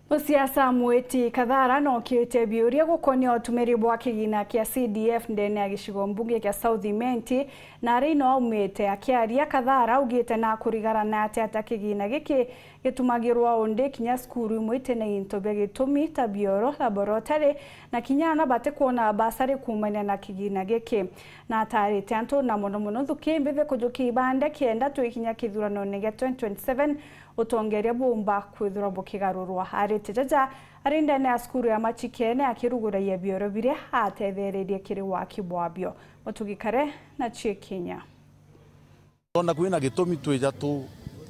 Siasa mweti Kathara no kiite biuria gukonia utumiri bwa kigina kia CDF ndene ya gicigo mbunge kia South Imenti na rino umite akiaria Kathara ugite na kurigarana ati kigina giki gitumagirwa onde kinya skuru mwite na intobe gitumi tabioro laboratory na kinyana bate kuona basari kumanya na kigina giki na atari tanto na mono thuki mbebe kujuki bande kienda tuikinya kithurano nege 2027 utongeria bomba kwithura bukigarurwa aritejaja arindane askuru ya machikene akirugura ya bioro bire atethererie kiri waki bwabyo mutugikare na chie Kenya ona kwina gitumi tweja tu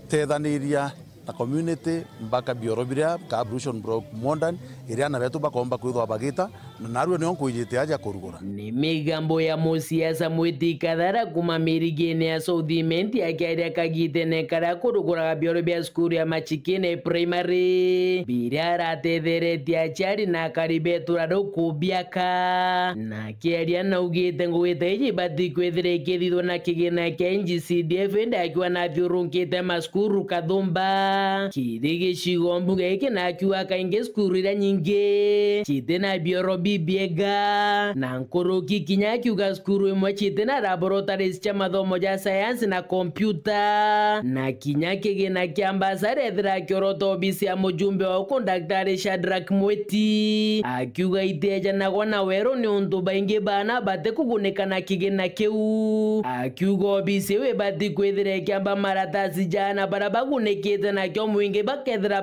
tethaniria na community mbaka bioro bire ka ablution block modern iria na betu bakomba kwithwa bagita na narwe ni onkujite aja kurugura ni migambo ya musiasa mwiti Kathara kuma mirigene ya South Imenti akiaria kagitene kara kurugura bioro bya skuru ya machikene primary birara tetheretie achari na karibetura rukubiaka na kiaria na ugite ngwite iji bati kwethire kithithwa na kigina kia CDF enda akiwa na thiurunkite maskuru kathumba kiri gicigo mbunge iki na akiwa kaingi skuru iria nyingi kite na bioro bibiega na nkoroki kinya akiuga skuru imwe kite na laboratories cia mathomo ja science na computer na kinya kigina kia ambassador ethira kioroto obisi ya mujumbe wa uko Daktari Shadrack Mweti akiuga iteja na gwana wero ni untu baingi bana bate kuguneka na kigina kiu akiuga obisi we bati kwethire kiamba maratasi jana barabagunekite na kyo mwingi bakethira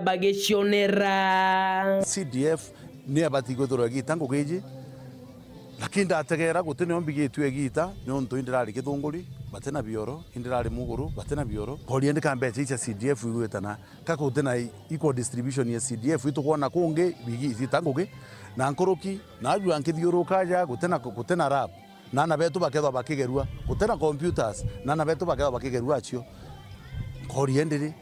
bagicionera CDF ni abati guthura gitango giji lakini ndategera gutene ombigitwe gita ni untu indirari githunguri batena bioro indirari muguru batena bioro kori ndika mbeca cia CDF igwetana kako tena equal distribution ya CDF itukona kungi bigi zitangugi na nkoroki na aju ankithiuruka ja gutena rap na betu bakethwa bakigerua gutena computers na betu bakethwa bakigerua acio kori ndiri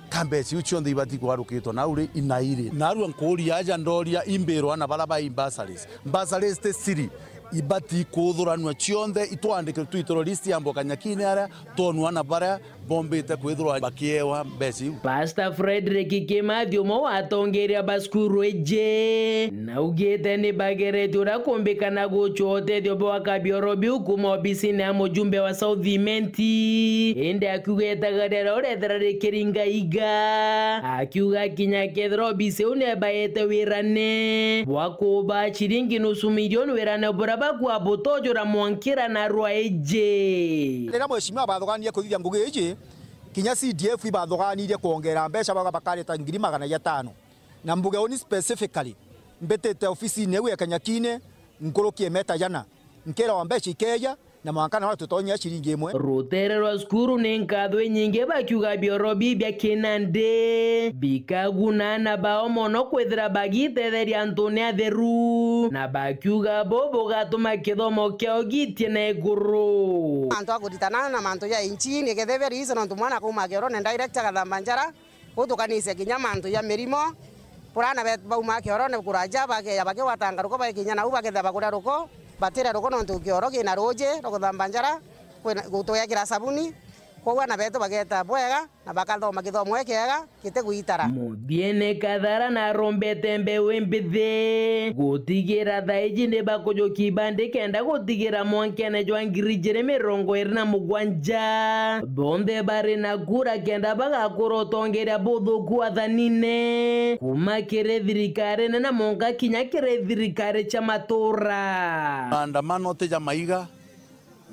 kambeci ucio ndi ibati kwarukitwo na uri inairi naru nkuria aja ndoria imbirwa na baraba imbasaris te siri ibati kuthuranwa cionthe itwandike twitoro list ya mboka nyakine ara tonwa na bara bombite kwithurwa bakiewa mbeci Pastor Frederick Kimathio mo watongeria baskuru eje na ugete ni bagereti ura kumbikana guchote thio bwa kabioro biuku mobisi na mujumbe wa South Imenti ende akugeta gadera urethera rikiringa iga akiuga kinya kethro bisi une baete wirane wakuba chiringi nusu milioni wirane buraba kwa botojora mwankira na rwa eje rira mweshimwa bathogania kuthithia ngugi eje kinya CDF ibathoganirie kuongera mbeca bakareta 500,000 na mbuge oni specifically mbetete ofisi newe ya Kanyakine nkorokie meta jana nkera wa mbeca ikeja na mwankana wa tutonya shiringi imwe rutere rwa skuru ni nkathwe nyingi bakiuga bioro bibia kinande bikaguna na bao mono kwethira bagitetheria Antonia theru na bakiuga bobo gatuma kithomo kiao gitie na iguru anto aguditana na manto ya inchini getheveri iso no tumwana kuma kioro ne director Kathambanjara utukanise kinya manto ya mirimo purana bet bauma kioro ne kuraja bage watangaruko bage kinya na ubage bagura ruko batira ruko no tukioro kina roje Kathambanjara gutoya kira sabuni kwa na beto bageta bwega na bakaldo magithomo ekega kiteguitara mudiene Kathara na rombete mbewe mbithe gutigira thaiji ne bakojoki bande kenda gutigira mwankene jwangiri jereme rongo erna mugwanja bonde bare na gura kenda baga kurotongeria bodho kuathanine kuma kire thirikare na monga kinya kire thirikare cha matura maandamano te jamaiga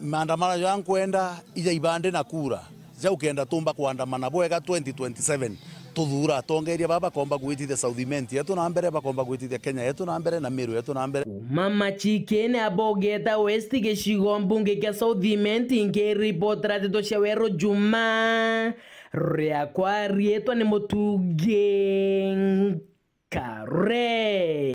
maandamano yankwenda ija ibande na kura ja ukenda tumba kuandamana bwega 2027 tuthura tongeria baba komba gwitithia South Imenti yetu na mbere bakomba gwitithia Kenya yetu na mbere na Meru yetu na mbere mama chikene abogeta West gicigo mbunge kia South Imenti nge report ratito cia Wero Juma ria kwa rietwa ni mutuge kare